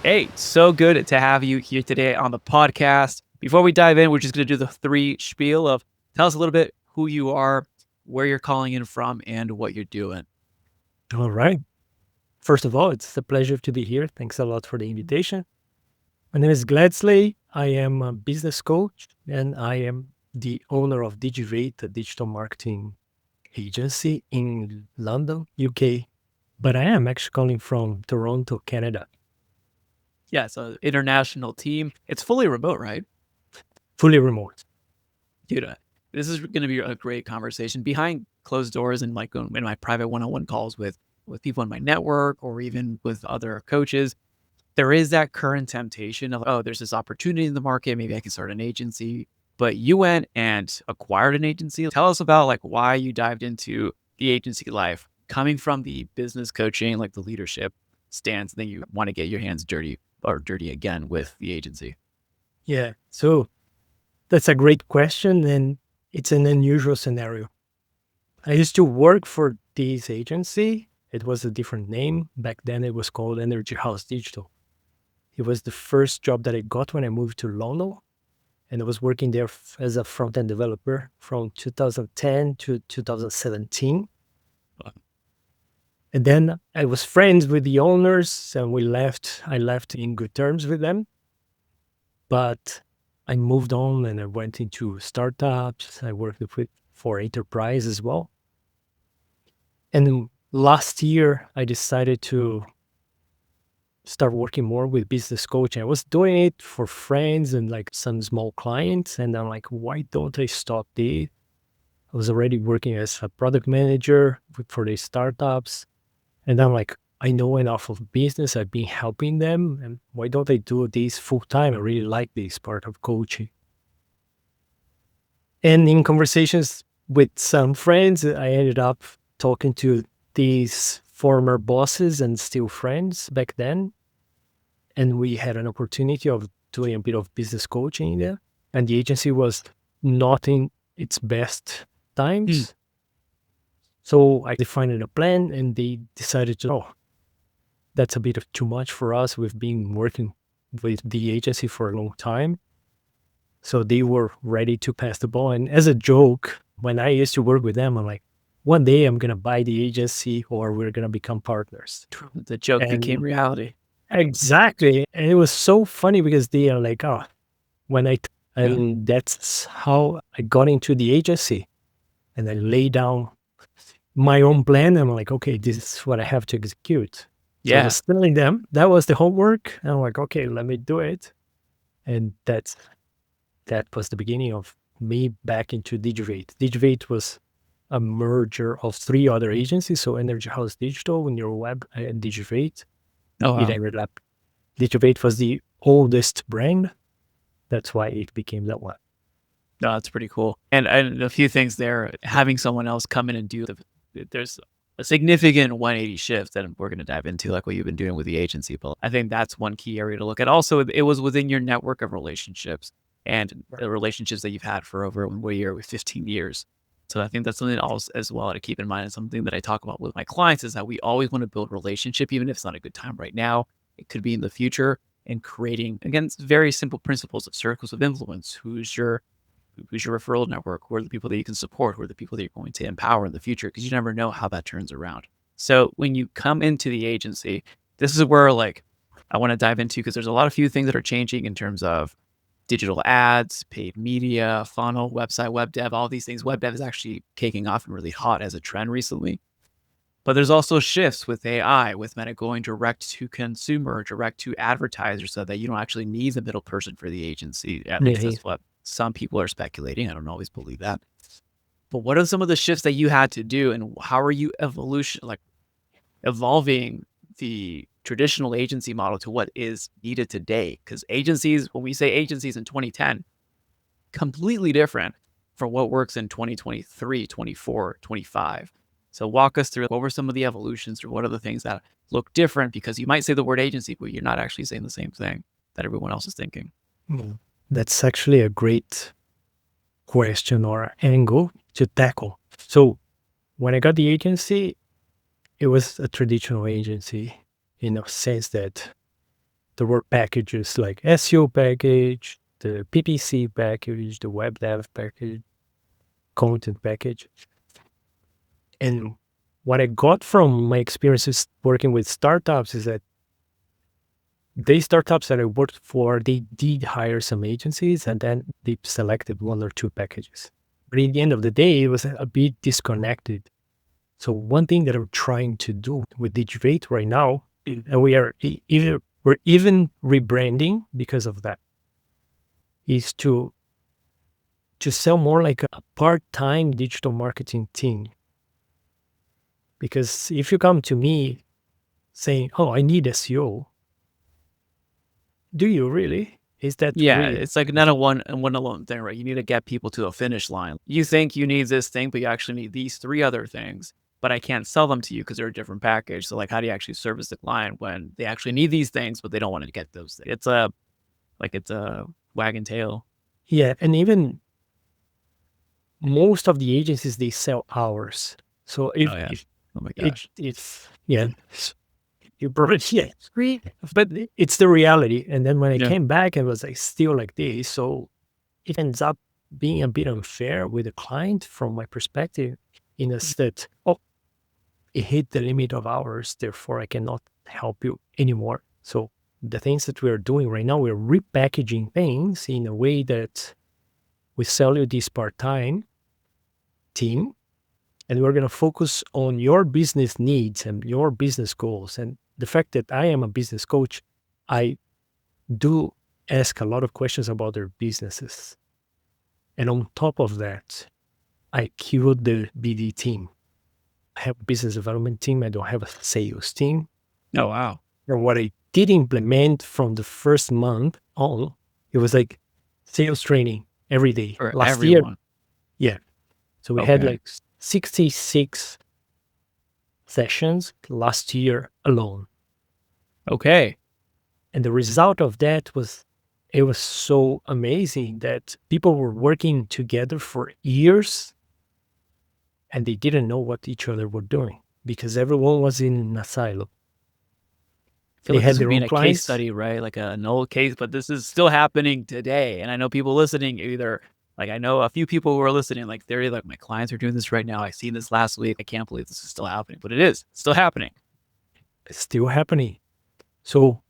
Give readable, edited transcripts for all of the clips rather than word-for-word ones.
Hey, so good to have you here today on the podcast. Before we dive in, we're just going to do the three spiel of tell us a little bit who you are, where you're calling in from, and what you're doing. All right. First of all, it's a pleasure to be here. Thanks a lot for the invitation. My name is Gledsley. I am a business coach and I am the owner of Digivate, a digital marketing agency in London, UK. But I am actually calling from Toronto, Canada. Yeah, so international team. It's fully remote, right? Fully remote. Dude, this is going to be a great conversation behind closed doors and like in my private one-on-one calls with people in my network or even with other coaches. There is that current temptation of, oh, there's this opportunity in the market. Maybe I can start an agency. But you went and acquired an agency. Tell us about like why you dived into the agency life, coming from the business coaching, like the leadership stance, and then you want to get your hands dirty or dirty again with the agency. Yeah. So that's a great question. And it's an unusual scenario. I used to work for this agency. It was a different name. Back then, it was called Energy House Digital. It was the first job that I got when I moved to London. And I was working there as a front-end developer from 2010 to 2017. And then I was friends with the owners and I left in good terms with them. But I moved on and I went into startups. I worked for enterprise as well. And last year, I decided to start working more with business coaching. I was doing it for friends and like some small clients. And I'm like, why don't I stop this? I was already working as a product manager for these startups. And I'm like, I know enough of business. I've been helping them. And why don't I do this full time? I really like this part of coaching. And in conversations with some friends, I ended up talking to these former bosses and still friends back then. And we had an opportunity of doing a bit of business coaching there. And the agency was not in its best Hmm. times. So I defined a plan and they decided to, oh, that's a bit of too much for us. We've been working with the agency for a long time. So they were ready to pass the ball. And as a joke, when I used to work with them, I'm like, one day I'm going to buy the agency or we're going to become partners. The joke became And reality. exactly. And it was so funny because they are like, oh, when Yeah. and that's how I got into the agency. And I lay down my own plan. I'm like, okay, this is what I have to execute. So I Yeah. was telling them that was the homework. And I'm like, okay, let me do it. And that was the beginning of me back into Digivate. Digivate was a merger of three other agencies. So Energy House Digital, NeuroWeb, and Digivate. Oh, It wow. ended up, Digivate was the oldest brand. That's why it became that one. No, that's pretty cool. And a few things there, having someone else come in and do there's a significant 180 shift that we're going to dive into, like what you've been doing with the agency. But I think that's one key area to look at. Also, it was within your network of relationships and Right. the relationships that you've had for over a year with 15 years. So I think that's something else as well to keep in mind. And something that I talk about with my clients is that we always want to build relationship, even if it's not a good time right now. It could be in the future, and creating, again, very simple principles of circles of influence. Who's your referral network? Who are the people that you can support? Who are the people that you're going to empower in the future? Because you never know how that turns around. So when you come into the agency, this is where like I want to dive into, because there's a lot of few things that are changing in terms of digital ads, paid media, funnel, website, web dev, all these things. Web dev is actually taking off and really hot as a trend recently. But there's also shifts with AI, with Meta going direct to consumer, direct to advertisers, so that you don't actually need the middle person for the agency. At least Yeah. that's what some people are speculating. I don't always believe that. But what are some of the shifts that you had to do, and how are you evolving the traditional agency model to what is needed today? Because agencies, when we say agencies in 2010, completely different from what works in 2023, 24, 25. So walk us through what were some of the evolutions, or what are the things that look different, because you might say the word agency, but you're not actually saying the same thing that everyone else is thinking. Mm. That's actually a great question or angle to tackle. So when I got the agency, it was a traditional agency in a sense that there were packages like SEO package, the PPC package, the web dev package, content package. And what I got from my experiences working with startups is that the startups that I worked for, they did hire some agencies and then they selected one or two packages. But at the end of the day, it was a bit disconnected. So one thing that I'm trying to do with Digivate right now, and we're even rebranding because of that, is to sell more like a part-time digital marketing team. Because if you come to me saying, "Oh, I need SEO," do you really? Is that Yeah, really? it's like not a one alone thing, right? You need to get people to a finish line. You think you need this thing, but you actually need these 3 other things, but I can't sell them to you because they're a different package. So, like, how do you actually service the client when they actually need these things, but they don't want to get those things? It's a wagon tail. Yeah, and even most of the agencies, they sell hours. So Oh, yeah. if Oh my gosh. it's yeah, you probably yeah, but it's the reality. And then when I Yeah. came back, it was like still like this. So it ends up being a bit unfair with the client from my perspective, in a that it hit the limit of hours, therefore I cannot help you anymore. So the things that we're doing right now, we're repackaging things in a way that we sell you this part-time team, and we're going to focus on your business needs and your business goals. And the fact that I am a business coach, I do ask a lot of questions about their businesses. And on top of that, I killed the BD team. I have a business development team. I don't have a sales team. Oh, wow. And what I did implement from the first month on, it was like sales training every day. For Last year, everyone. yeah. So we had Okay. like 66 sessions last year alone. Okay. And the result of that was, it was so amazing that people were working together for years and they didn't know what each other were doing because everyone was in a silo. I feel They like this had would their be own in a case clients. study, right? Like an old case, but this is still happening today. And I know people listening either like I know a few people who are listening, like they're like, my clients are doing this right now. I seen this last week. I can't believe this is still happening, but it is it's still happening. It's still happening. So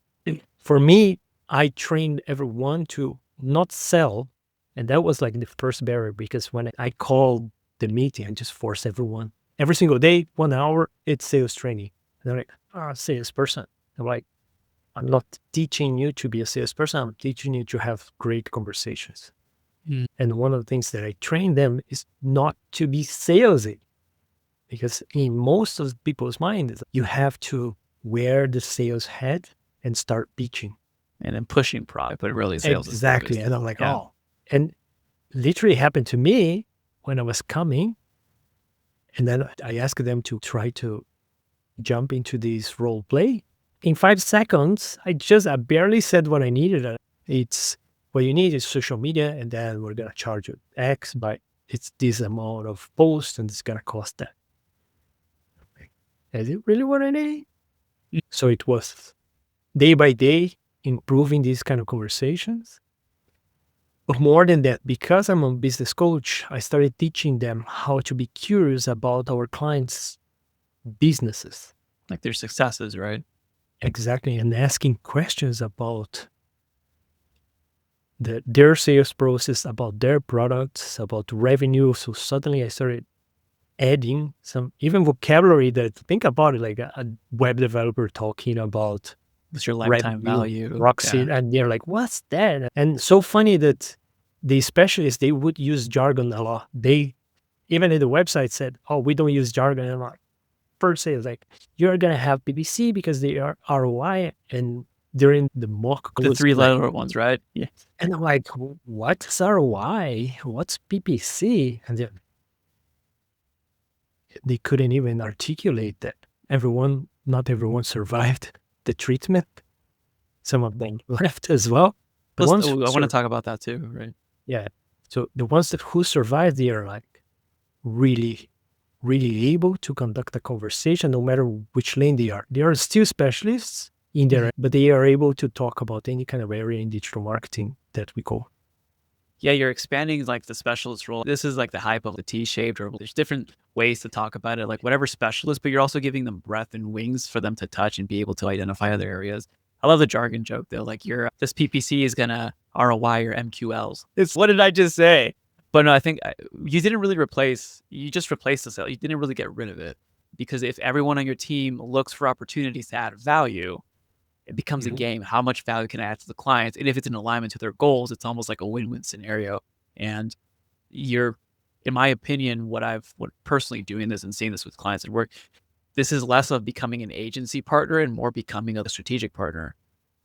for me, I trained everyone to not sell. And that was like the first barrier because when I called the meeting, I just forced everyone every single day, 1 hour, it's sales training. And they're like, salesperson. I'm like, I'm not teaching you to be a salesperson. I'm teaching you to have great conversations. Mm. And one of the things that I train them is not to be salesy. Because in most of people's minds, you have to wear the sales hat and start pitching. And then pushing product, but really sales is Exactly. focused. And I'm like, Yeah. oh. And literally happened to me when I was coming. And then I asked them to try to jump into this role play. In 5 seconds, I barely said what I needed. It's what you need is social media, and then we're gonna charge you X by it's this amount of posts, and it's gonna cost that. Is it really what I need? Mm. So it was day by day improving these kind of conversations. But more than that, because I'm a business coach, I started teaching them how to be curious about our clients' businesses. Like their successes, right? Exactly. And asking questions about their sales process, about their products, about revenue. So suddenly I started adding some even vocabulary that, think about it, like a web developer talking about What's your lifetime revenue, value? proxy, Yeah. and they're like, what's that? And so funny that the specialists, they would use jargon a lot. They, even in the website said, oh, we don't use jargon. And I'm like, per se, it's like, you're going to have PPC because they are ROI. And during the mock The was like, 3-letter ones, right? Yeah. and I'm like, what's ROI? What's PPC? And they couldn't even articulate that. Not everyone survived the treatment. Some of them left as well. The Plus, ones I want to talk about that too, right? yeah. So the ones who survived, they are like really, really able to conduct a conversation no matter which lane they are. They are still specialists in there, but they are able to talk about any kind of area in digital marketing that we call. Yeah, you're expanding like the specialist role. This is like the hype of the T-shaped, or there's different ways to talk about it, like whatever specialist, but you're also giving them breadth and wings for them to touch and be able to identify other areas. I love the jargon joke though, like this PPC is gonna ROI your MQLs. What did I just say? But no, I think you didn't really you just replaced the sale. You didn't really get rid of it, because if everyone on your team looks for opportunities to add value, it becomes a game. How much value can I add to the clients? And if it's in alignment to their goals, it's almost like a win-win scenario. And you're, in my opinion, what personally doing this and seeing this with clients at work, this is less of becoming an agency partner and more becoming a strategic partner,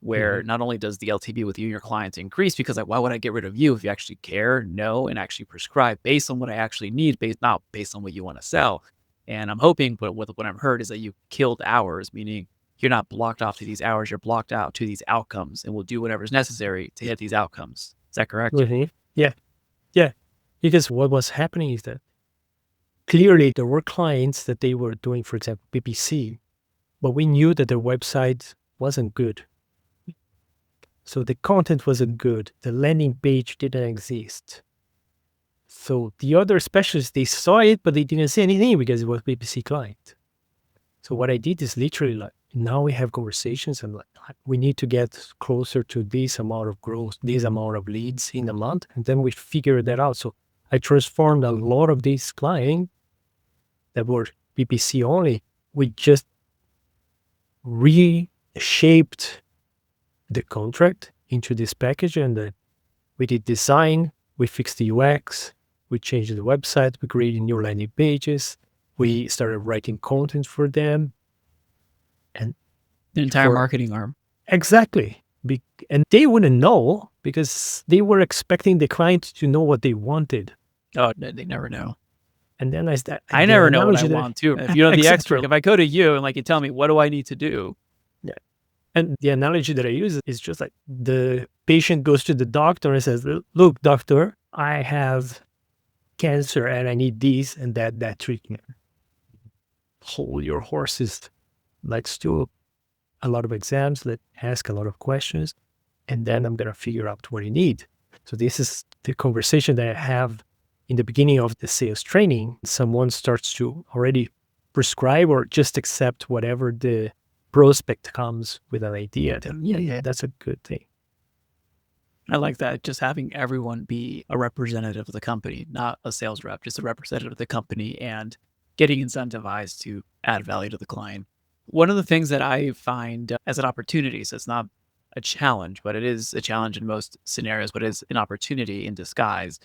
where not only does the LTV with you and your clients increase, because like, why would I get rid of you if you actually care, know, and actually prescribe based on what I actually need, not based on what you want to sell. And I'm hoping, but what I've heard is that you killed hours, meaning you're not blocked off to these hours, you're blocked out to these outcomes, and we'll do whatever's necessary to hit these outcomes. Is that correct? Yeah. Yeah. Because what was happening is that clearly there were clients that they were doing, for example, PPC, but we knew that their website wasn't good. So the content wasn't good. The landing page didn't exist. So the other specialists, they saw it, but they didn't say anything because it was PPC client. So what I did is literally like, now we have conversations and like, we need to get closer to this amount of growth, this amount of leads in a month. And then we figure that out. So I transformed a lot of these clients that were PPC only. We just reshaped the contract into this package, and we did design, we fixed the UX, we changed the website, we created new landing pages, we started writing content for them. And the entire marketing arm. Exactly. And they wouldn't know because they were expecting the client to know what they wanted. Oh, they never know. And then I never know what I want too. If you're the expert, if I go to you and like you tell me, what do I need to do? Yeah. And the analogy that I use is just like the patient goes to the doctor and says, look, doctor, I have cancer and I need this and that treatment. Hold your horses. Let's do a lot of exams, let's ask a lot of questions, and then I'm going to figure out what you need. So this is the conversation that I have in the beginning of the sales training. Someone starts to already prescribe or just accept whatever the prospect comes with an idea. Then, yeah, that's a good thing. I like that. Just having everyone be a representative of the company, not a sales rep, just a representative of the company and getting incentivized to add value to the client. One of the things that I find as an opportunity, so it's not a challenge, but it is a challenge in most scenarios, but it's an opportunity in disguise,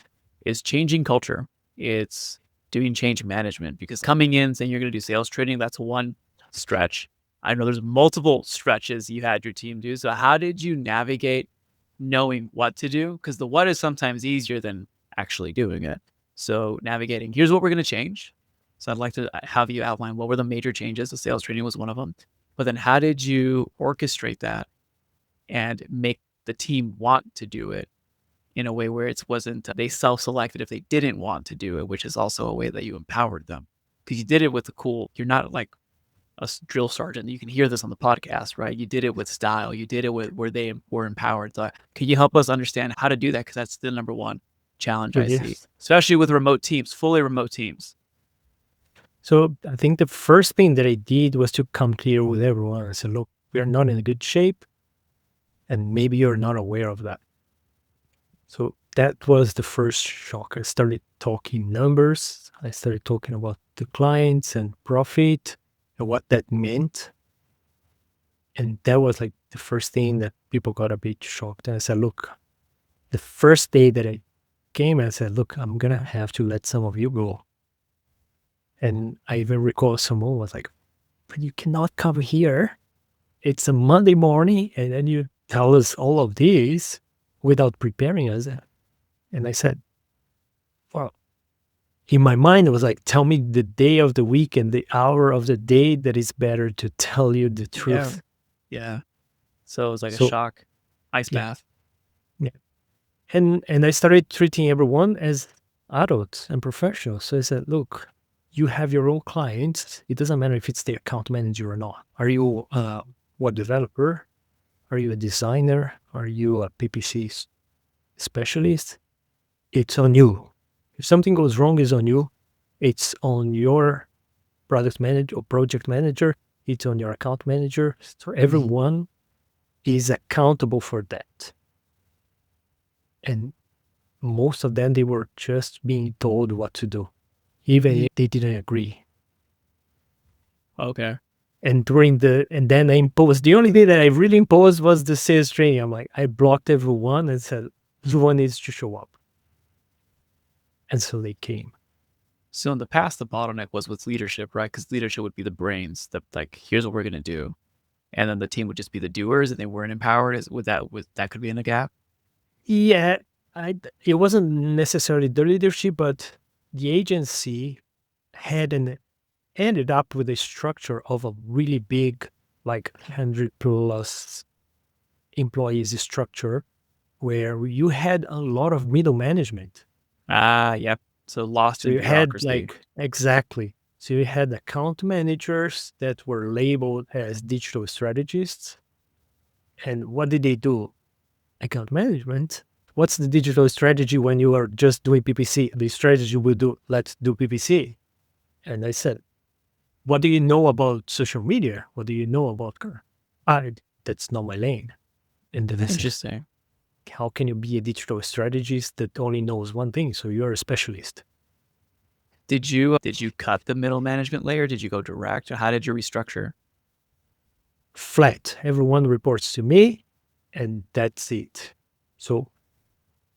is changing culture. It's doing change management, because coming in saying you're going to do sales training, that's one stretch. I know there's multiple stretches you had your team do. So how did you navigate knowing what to do? Because the what is sometimes easier than actually doing it. So navigating, here's what we're going to change. So I'd like to have you outline what were the major changes. The sales training was one of them. But then how did you orchestrate that and make the team want to do it in a way where it wasn't, they self-selected if they didn't want to do it, which is also a way that you empowered them. Because you did it with you're not like a drill sergeant. You can hear this on the podcast, right? You did it with style. You did it with where they were empowered. So can you help us understand how to do that? Because that's the number one challenge I see, especially with remote teams, fully remote teams. So I think the first thing that I did was to come clear with everyone. I said, look, we are not in a good shape, and maybe you're not aware of that. So that was the first shock. I started talking numbers. I started talking about the clients and profit and what that meant. And that was like the first thing that people got a bit shocked. And I said, look, the first day that I came, I said, look, I'm going to have to let some of you go. And I even recall someone was like, but you cannot come here. It's a Monday morning, and then you tell us all of this without preparing us. And I said, well, in my mind, it was like, tell me the day of the week and the hour of the day that is better to tell you the truth. Yeah. So it was like a shock, ice bath. Yeah. And I started treating everyone as adults and professionals. So I said, look, you have your own clients. It doesn't matter if it's the account manager or not. Are you what developer? Are you a designer? Are you a PPC specialist? It's on you. If something goes wrong, it's on you. It's on your product manager or project manager. It's on your account manager. So everyone is accountable for that. And most of them, they were just being told what to do, even if they didn't agree. Okay. And then I imposed, the only thing that I really imposed was the sales training. I'm like, I blocked everyone and said, everyone needs to show up. And so they came. So in the past, the bottleneck was with leadership, right? Because leadership would be the brains that like, here's what we're gonna do, and then the team would just be the doers, and they weren't empowered. Would that could be in a gap? Yeah, it wasn't necessarily the leadership, but the agency ended up with a structure of a really big, like 100 plus employees structure, where you had a lot of middle management. Yep. So lost So in you had bureaucracy. exactly. So you had account managers that were labeled as digital strategists. And what did they do? Account management. What's the digital strategy when you are just doing PPC? The strategy will do, let's do PPC. And I said, what do you know about social media? What do you know about that's not my lane. And then I said, Interesting. how can you be a digital strategist that only knows one thing? So you're a specialist. Did you cut the middle management layer? Did you go direct? Or how did you restructure? Flat. Everyone reports to me, and that's it. So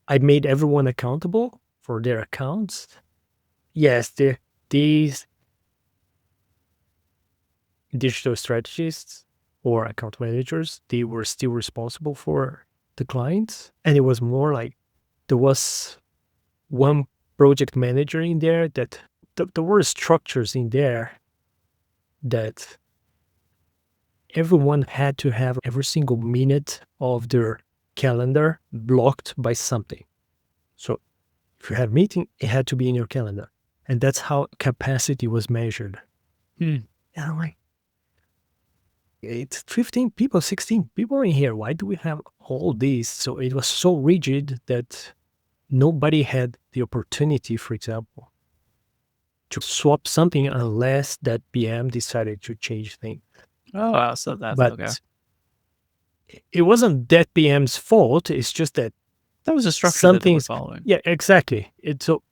I made everyone accountable for their accounts. Yes, these digital strategists or account managers, they were still responsible for the clients. And it was more like there was one project manager in there that there were structures in there that everyone had to have every single minute of their calendar blocked by something. So if you had a meeting, it had to be in your calendar. And that's how capacity was measured. And I'm like, it's 15 people, 16 people in here. Why do we have all these? So it was so rigid that nobody had the opportunity, for example, to swap something unless that PM decided to change things. Oh, wow. So that's But okay. it wasn't that PM's fault. It's just that That was a structure that they were something's, following. yeah, exactly. So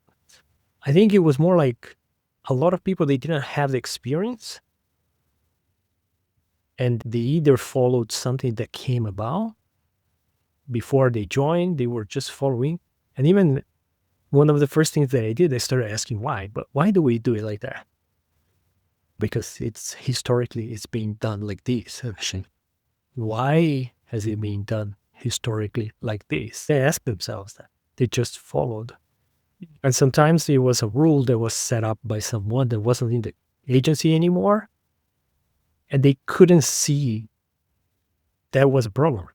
I think it was more like a lot of people, they didn't have the experience and they either followed something that came about before they joined, they were just following. And even one of the first things that I did, I started asking why, but why do we do it like that? Because it's historically, it's being done like this. Why has it been done historically like this? They ask themselves that. They just followed. And sometimes it was a rule that was set up by someone that wasn't in the agency anymore. And they couldn't see that was a problem.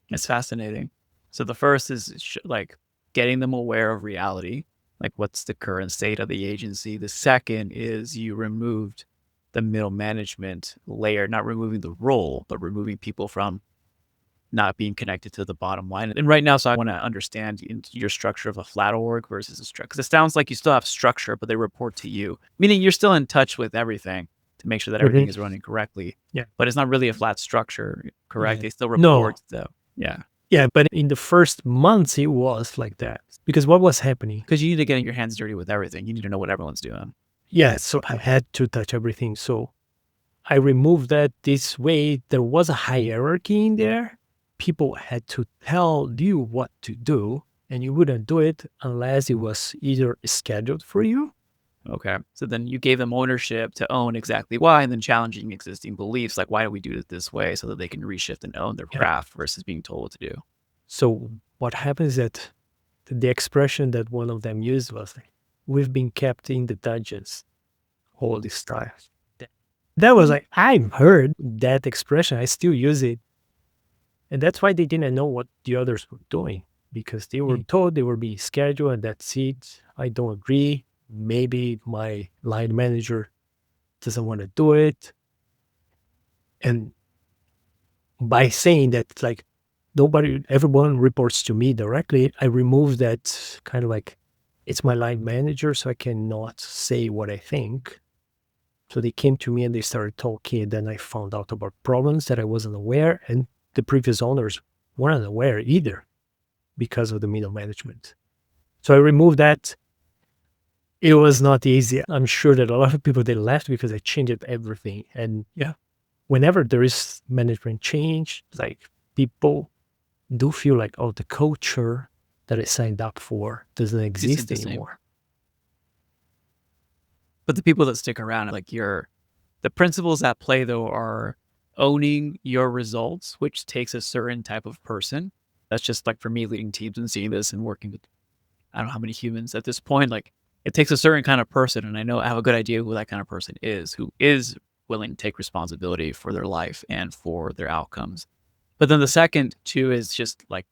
It's fascinating. So the first is like getting them aware of reality, like what's the current state of the agency. The second is you removed the middle management layer, not removing the role, but removing people from not being connected to the bottom line. And right now, so I want to understand your structure of a flat org versus a structure. Because it sounds like you still have structure, but they report to you, meaning you're still in touch with everything to make sure that everything is running correctly. Yeah. But it's not really a flat structure, correct? Yeah. They still No. report, though. Yeah. Yeah, but in the first months, it was like that. Because what was happening? Because you need to get your hands dirty with everything. You need to know what everyone's doing. Yeah, so I had to touch everything. So I removed that this way. There was a hierarchy in there. People had to tell you what to do, and you wouldn't do it unless it was either scheduled for you. Okay. So then you gave them ownership to own exactly why, and then challenging existing beliefs, like why do we do it this way, so that they can reshift and own their craft versus being told what to do. So what happens is that the expression that one of them used was, we've been kept in the dungeons all this time. That was like, I've heard that expression. I still use it. And that's why they didn't know what the others were doing, because they were told they were being scheduled and that's it. I don't agree. Maybe my line manager doesn't want to do it. And by saying that, like, everyone reports to me directly, I removed that kind of like, it's my line manager, so I cannot say what I think. So they came to me and they started talking, and then I found out about problems that I wasn't aware, and the previous owners weren't aware either because of the middle management. So I removed that. It was not easy. I'm sure that a lot of people, they left because I changed everything. And Yeah. whenever there is management change, like, people do feel like, oh, the culture that I signed up for doesn't Isn't exist the same. anymore. But the people that stick around, like the principles at play though are owning your results, which takes a certain type of person. That's just like for me leading teams and seeing this and working with I don't know how many humans at this point. Like it takes a certain kind of person, and I know I have a good idea who that kind of person is, who is willing to take responsibility for their life and for their outcomes. But then the second too is just like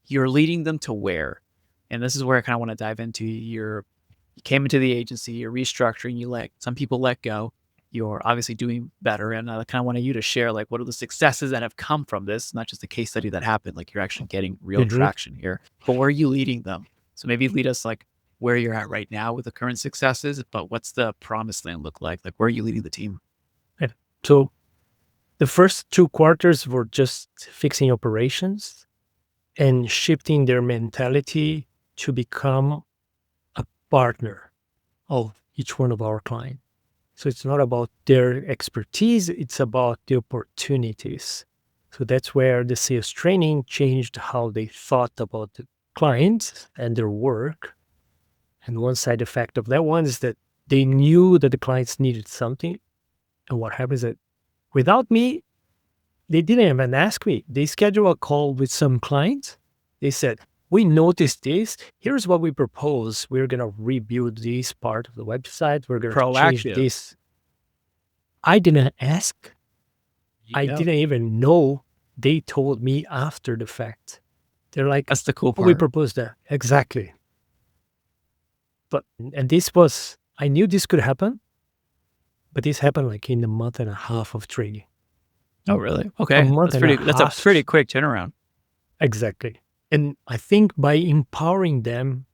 you're leading them to where, and this is where I kind of want to dive into you came into the agency, you're restructuring, you let some people let go. You're obviously doing better. And I kind of wanted you to share like what are the successes that have come from this, not just a case study that happened, like you're actually getting real Mhm. traction here. But where are you leading them? So maybe lead us like where you're at right now with the current successes, but what's the promised land look like? Like where are you leading the team? Yeah. So the first 2 quarters were just fixing operations and shifting their mentality to become a partner of each one of our clients. So it's not about their expertise, it's about the opportunities. So that's where the sales training changed how they thought about the clients and their work. And one side effect of that one is that they knew that the clients needed something. And what happens is that without me, they didn't even ask me. They scheduled a call with some clients. They said, we noticed this. Here's what we propose. We're going to rebuild this part of the website. We're going to change Proactive. this. I didn't ask. I Yeah. didn't even know. They told me after the fact. They're like, That's the cool oh, we part. proposed that. Exactly. And this was, I knew this could happen, but this happened like in a month and a half of training. Oh, really? A Okay. month and a That's a pretty half. quick turnaround. Exactly. And I think by empowering them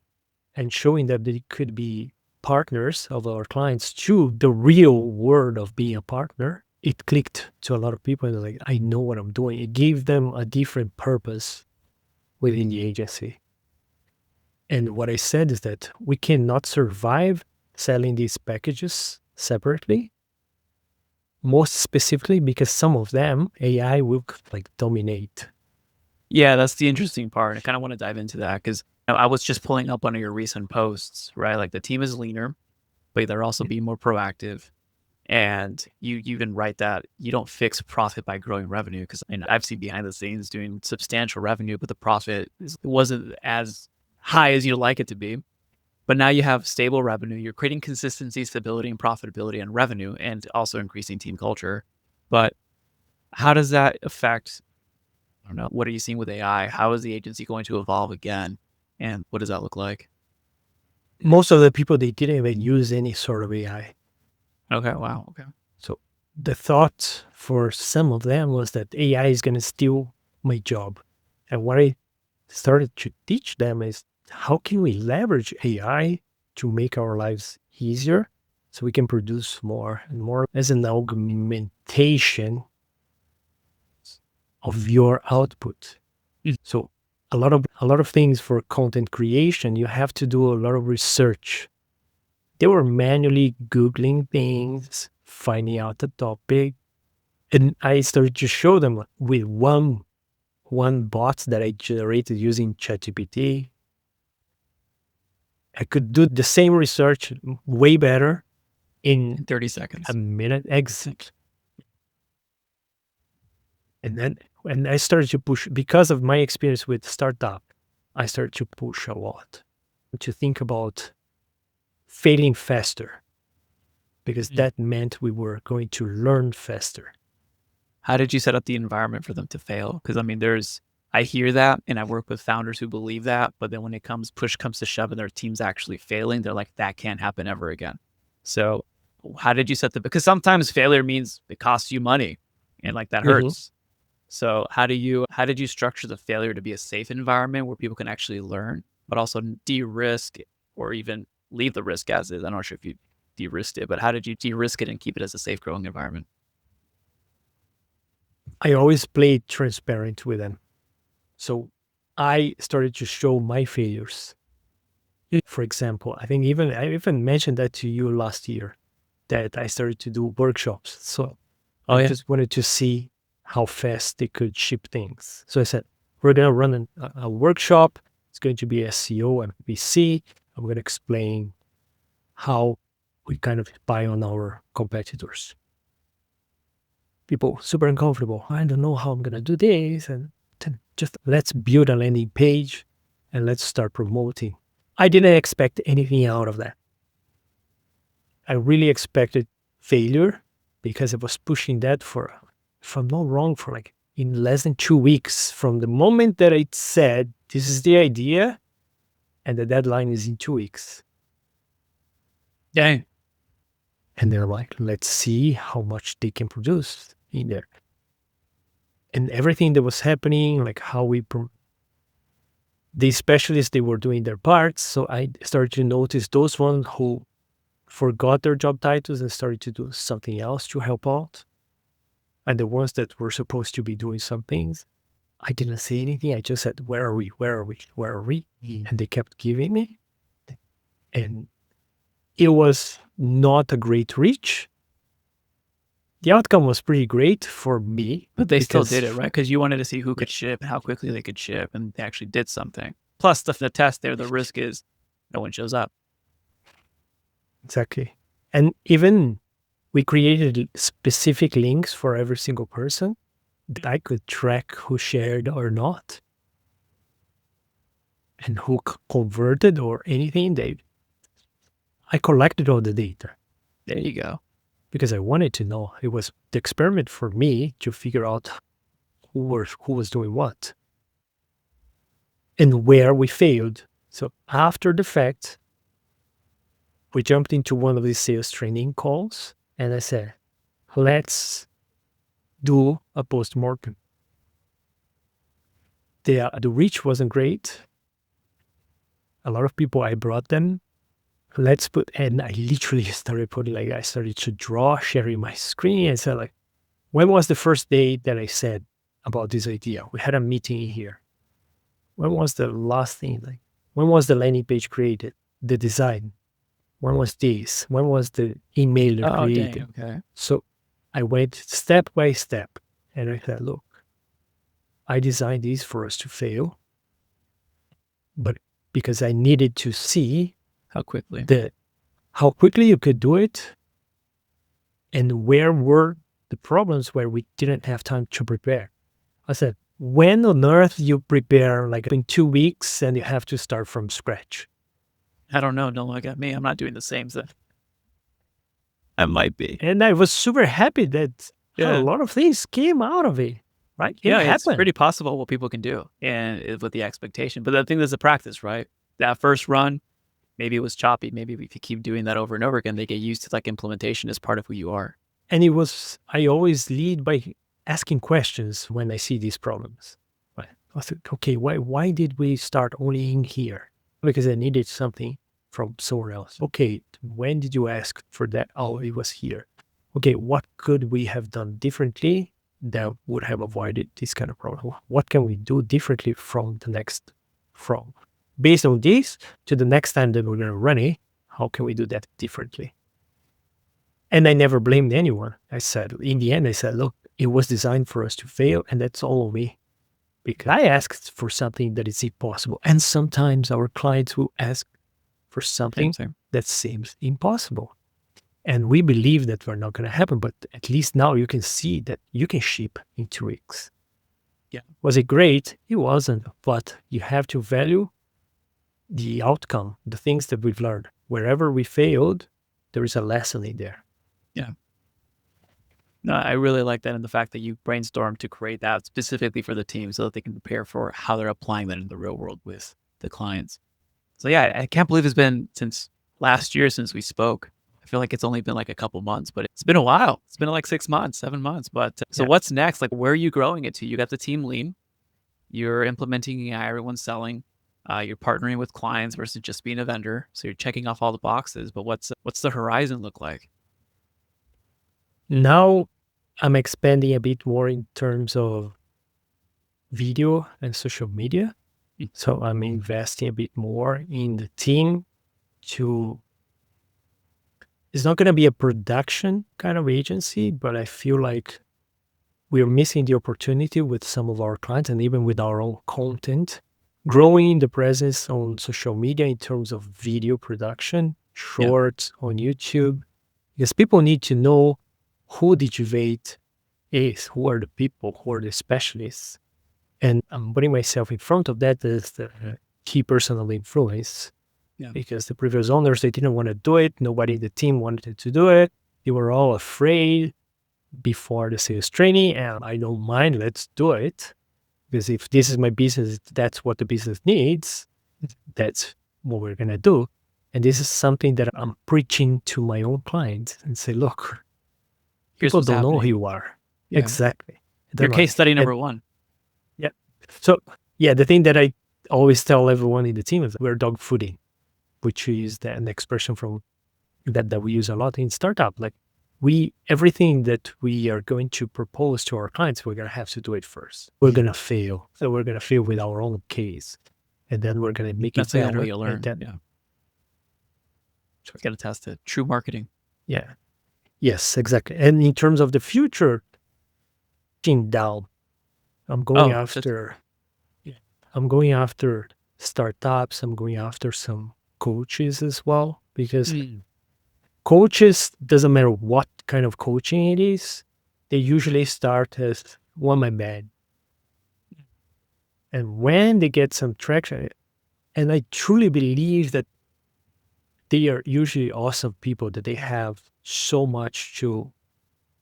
and showing that they could be partners of our clients to the real word of being a partner, it clicked to a lot of people. And they're like, I know what I'm doing. It gave them a different purpose within the agency. And what I said is that we cannot survive selling these packages separately, most specifically because some of them AI will like dominate. Yeah, that's the interesting part. I kind of want to dive into that because I was just pulling up one of your recent posts, right? Like the team is leaner, but they're also being more proactive. And you even write that you don't fix profit by growing revenue because I've seen behind the scenes doing substantial revenue, but the profit wasn't as high as you'd like it to be. But now you have stable revenue. You're creating consistency, stability, and profitability and revenue, and also increasing team culture. But how does that affect I don't know. What are you seeing with AI? How is the agency going to evolve again? And what does that look like? Most of the people, they didn't even use any sort of AI. Okay. Wow. Okay. So the thought for some of them was that AI is going to steal my job. And what I started to teach them is how can we leverage AI to make our lives easier so we can produce more and more as an augmentation of your output. Mm. So a lot of things for content creation, you have to do a lot of research. They were manually Googling things, finding out the topic. And I started to show them with one bot that I generated using ChatGPT. I could do the same research way better in In 30 a seconds. minute. Exactly. And I started to push because of my experience with startup. I started to push a lot to think about failing faster because Mm. that meant we were going to learn faster. How did you set up the environment for them to fail? Because I hear that and I work with founders who believe that, but then when push comes to shove and their team's actually failing, they're like, that can't happen ever again. So how did you set because sometimes failure means it costs you money. and like that Mhm. hurts. So how did you structure the failure to be a safe environment where people can actually learn, but also de-risk or even leave the risk as is? I'm not sure if you de-risked it, but how did you de-risk it and keep it as a safe growing environment? I always played transparent with them. So I started to show my failures. For example, I even mentioned that to you last year that I started to do workshops. So Oh I yeah. just wanted to see how fast they could ship things. So I said, we're going to run a workshop. It's going to be SEO and PPC. I'm going to explain how we kind of spy on our competitors. People super uncomfortable. I don't know how I'm going to do this. And then just let's build a landing page and let's start promoting. I didn't expect anything out of that. I really expected failure because I was pushing that for, if I'm not wrong, for like in less than 2 weeks from the moment that I said, this is the idea, and the deadline is in 2 weeks. Dang. And they're like, let's see how much they can produce in there. And everything that was happening, like how the specialists, they were doing their parts. So I started to notice those ones who forgot their job titles and started to do something else to help out. And the ones that were supposed to be doing some things, I didn't say anything. I just said, where are we? Where are we? Where are we? And they kept giving me. And it was not a great reach. The outcome was pretty great for me But they still did because it, right? Because you wanted to see who yeah, could ship and how quickly they could ship, and they actually did something. Plus, the test there, the risk is no one shows up. exactly. And even we created specific links for every single person that I could track who shared or not and who converted or anything. I collected all the data There you go. because I wanted to know. It was the experiment for me to figure out who was doing what and where we failed. So after the fact, we jumped into one of these sales training calls and I said, let's do a post-mortem. The reach wasn't great. A lot of people, I brought them. And I literally started putting, like, I started to draw, sharing my screen and said, like, when was the first day that I said about this idea? We had a meeting here. When was the last thing? Like, when was the landing page created? The design? When was this? When was the email Oh, dang. created? Okay. So I went step by step and I said, look, I designed this for us to fail, but because I needed to see How quickly? the how quickly you could do it and where were the problems where we didn't have time to prepare. I said, when on earth you prepare like in 2 weeks and you have to start from scratch? I don't know. Don't look at me. I'm not doing the same thing. I might be. And I was super happy that a Yeah. lot of things came out of it, right? It Yeah, it's happened. pretty possible what people can do and with the expectation. But I think there's a practice, right? That first run, maybe it was choppy. Maybe if you keep doing that over and over again, they get used to like implementation as part of who you are. And I always lead by asking questions when I see these problems. Right. I said, okay, why did we start only in here? Because I needed something from somewhere else. Okay, when did you ask for that? Oh, it was here. Okay, what could we have done differently that would have avoided this kind of problem? What can we do differently from based on this to the next time that we're going to run it? How can we do that differently? And I never blamed anyone. I said, in the end, I said, look, it was designed for us to fail, and that's all on me. Because I asked for something that is impossible. And sometimes our clients will ask for Same, something same. that seems impossible. And we believe that we're not going to happen, but at least now you can see that you can ship in 2 weeks. Yeah. Was it great? It wasn't, but you have to value the outcome, the things that we've learned. Wherever we failed, there is a lesson in there. Yeah. No, I really like that and the fact that you brainstormed to create that specifically for the team so that they can prepare for how they're applying that in the real world with the clients. So yeah, I can't believe it's been since last year since we spoke. feel like it's only been like a couple months, but it's been a while. It's been like 6 months, 7 months. But so Yeah. what's next? Like, where are you growing it to? You got the team lean, you're implementing AI, everyone's selling, you're partnering with clients versus just being a vendor. So you're checking off all the boxes, but what's the horizon look like? Now I'm expanding a bit more in terms of video and social media. Mm. So I'm investing a bit more in the team to, it's not going to be a production kind of agency, but I feel like we're missing the opportunity with some of our clients and even with our own content, growing the presence on social media in terms of video production, Yeah. shorts on YouTube, because people need to know who Digivate is, who are the people, who are the specialists. And I'm putting myself in front of that as the key personal influence Yeah. because the previous owners, they didn't want to do it. Nobody in the team wanted to do it. They were all afraid before the sales training. And I don't mind, let's do it. Because if this is my business, that's what the business needs. That's what we're going to do. And this is something that I'm preaching to my own clients and say, look, Here's people what's don't know who happening. you are. Yeah. Exactly. Your They're case like, study and number one. yeah. So yeah, the thing that I always tell everyone in the team is we're dog fooding, which is an expression from that we use a lot in startup. Like everything that we are going to propose to our clients, we're gonna have to do it first. We're gonna fail. So we're gonna fail with our own case. And then we're gonna make That's it the only way better. you And learn. then Yeah. You got to test it. True marketing. yeah. Yes, exactly. And in terms of the future, down. I'm going Oh, after I'm going after startups. I'm going after some coaches as well because coaches, doesn't matter what kind of coaching it is, they usually start as one man band. And when they get some traction, and I truly believe that they are usually awesome people, that they have so much to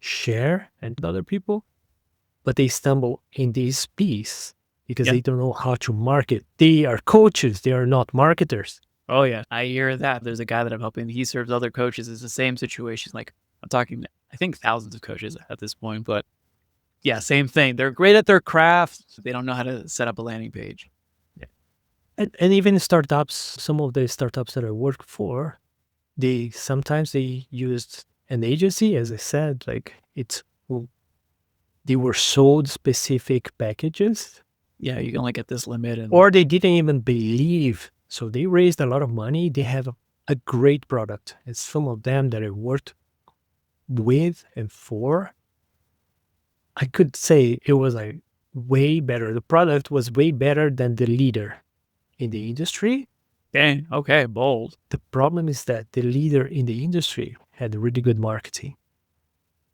share and other people, but they stumble in this piece because yeah. they don't know how to market. They are coaches, they are not marketers. Oh yeah. I hear that. There's a guy that I'm helping. He serves other coaches. It's the same situation. Like I'm talking, I think thousands of coaches at this point, but yeah, same thing. They're great at their craft. They don't know how to set up a landing page. And even startups, some of the startups that I work for, they sometimes they used an agency, as I said, like they were sold specific packages, Yeah, you can only get this limit, and or they didn't even believe. So they raised a lot of money. They have a great product. And some of them that I worked with and for, I could say it was like way better. The product was way better than the leader in the industry. dang, okay, bold. The problem is that the leader in the industry had really good marketing.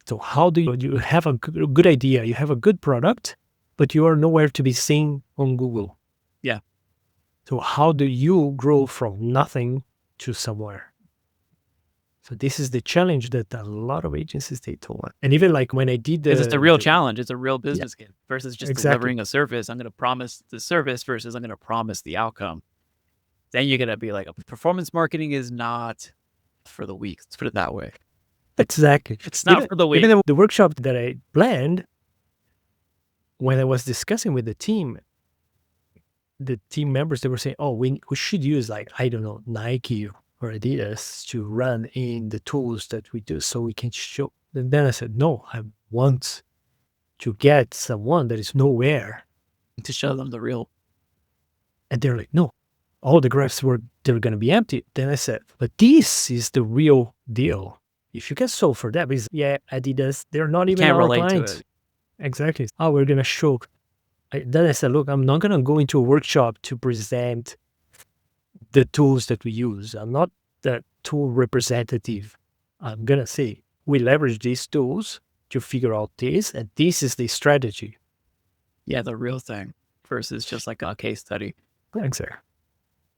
So how do you have a good idea? You have a good product, but you are nowhere to be seen on Google. Yeah. So how do you grow from nothing to somewhere? So this is the challenge that a lot of agencies they told me. And even like when I did Because it's a real the challenge. It's a real yeah, business game versus just exactly. delivering a service. I'm going to promise the service versus I'm going to promise the outcome. Then you're going to be like, performance marketing is not for the weak. Let's put it that way. Exactly. It's not for the weak. Even the workshop that I planned, when I was discussing with the team members, they were saying, oh, we should use like, I don't know, Nike or Adidas to run in the tools that we do so we can show. And then I said, no, I want to get someone that is nowhere. To show them the real. And they're like, no, all the graphs they're going to be empty. Then I said, but this is the real deal. If you get sold for that, because yeah, Adidas, they're not You even can't our relate to clients. it. Exactly. Oh, we're going to show. Then I said, look, I'm not going to go into a workshop to present the tools that we use. I'm not the tool representative. I'm going to say, we leverage these tools to figure out this, and this is the strategy. Yeah, the real thing versus just like a case study. Exactly.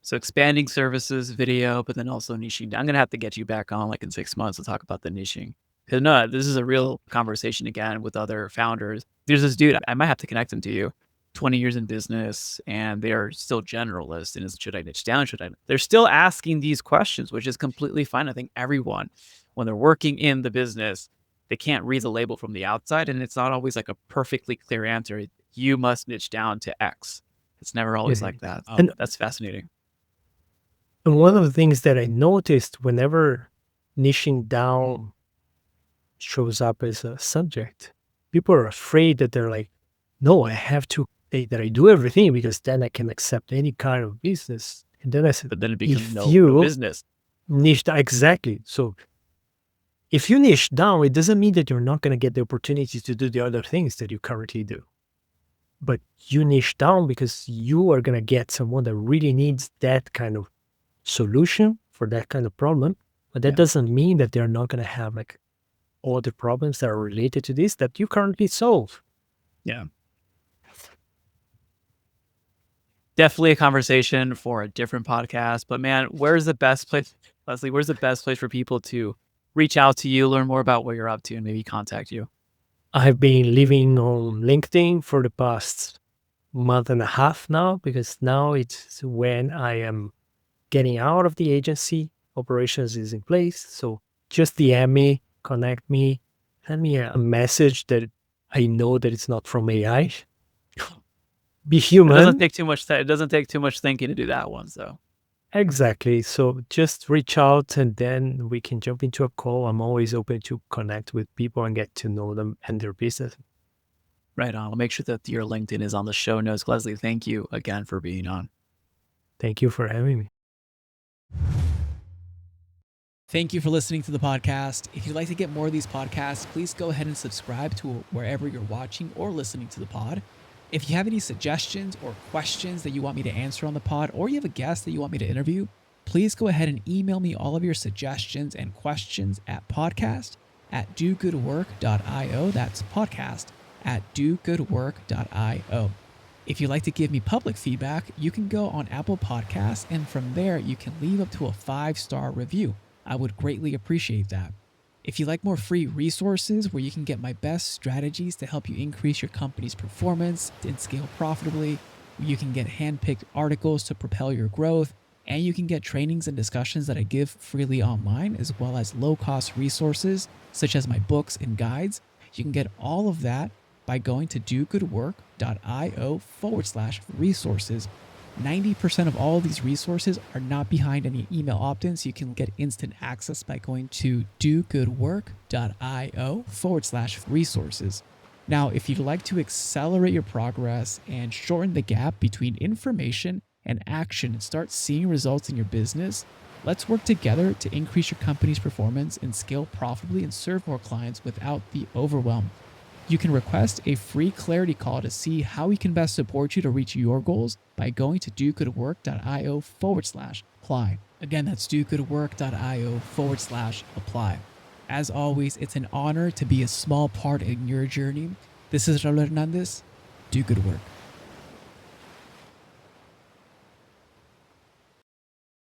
So expanding services, video, but then also niching. I'm going to have to get you back on like in 6 months to talk about the niching. Because no, this is a real conversation again with other founders. There's this dude, I might have to connect him to you. 20 years in business and they are still generalists. And should I niche down? They're still asking these questions, which is completely fine. I think everyone, when they're working in the business, they can't read the label from the outside, and it's not always like a perfectly clear answer. You must niche down to X. It's never always like that. And That's fascinating. And one of the things that I noticed whenever niching down shows up as a subject, people are afraid that they're like, no, I have to, that I do everything because then I can accept any kind of business. And then I said, But then it becomes if no you business. niche down, exactly. So if you niche down, it doesn't mean that you're not going to get the opportunity to do the other things that you currently do. But you niche down because you are going to get someone that really needs that kind of solution for that kind of problem. But that doesn't mean that they're not going to have like all the problems that are related to this that you currently solve. Yeah. Definitely a conversation for a different podcast. But man, where's the best place, Leslie, where's the best place for people to reach out to you, learn more about what you're up to, and maybe contact you? I've been living on LinkedIn for the past month and a half now, because now it's when I am getting out of the agency. Operations is in place. So just DM me, connect me, send me a message that I know that it's not from AI. Be human. It doesn't take too much. It doesn't take too much thinking to do that one. So exactly. So just reach out and then we can jump into a call. I'm always open to connect with people and get to know them and their business. right on. I'll make sure that your LinkedIn is on the show notes. Gledsley, thank you again for being on. Thank you for having me. Thank you for listening to the podcast. If you'd like to get more of these podcasts, please go ahead and subscribe to wherever you're watching or listening to the pod. If you have any suggestions or questions that you want me to answer on the pod, or you have a guest that you want me to interview, please go ahead and email me all of your suggestions and questions at podcast@dogoodwork.io. That's podcast@dogoodwork.io. If you'd like to give me public feedback, you can go on Apple Podcasts, and from there you can leave up to a 5-star review. I would greatly appreciate that. If you like more free resources where you can get my best strategies to help you increase your company's performance and scale profitably, you can get handpicked articles to propel your growth, and you can get trainings and discussions that I give freely online, as well as low-cost resources such as my books and guides, you can get all of that by going to dogoodwork.io/resources. 90% of all of these resources are not behind any email opt-in, so you can get instant access by going to dogoodwork.io/resources. Now, if you'd like to accelerate your progress and shorten the gap between information and action and start seeing results in your business, let's work together to increase your company's performance and scale profitably and serve more clients without the overwhelm. You can request a free clarity call to see how we can best support you to reach your goals by going to dogoodwork.io/apply. Again, that's dogoodwork.io/apply. As always, it's an honor to be a small part in your journey. This is Raul Hernandez. Do good work.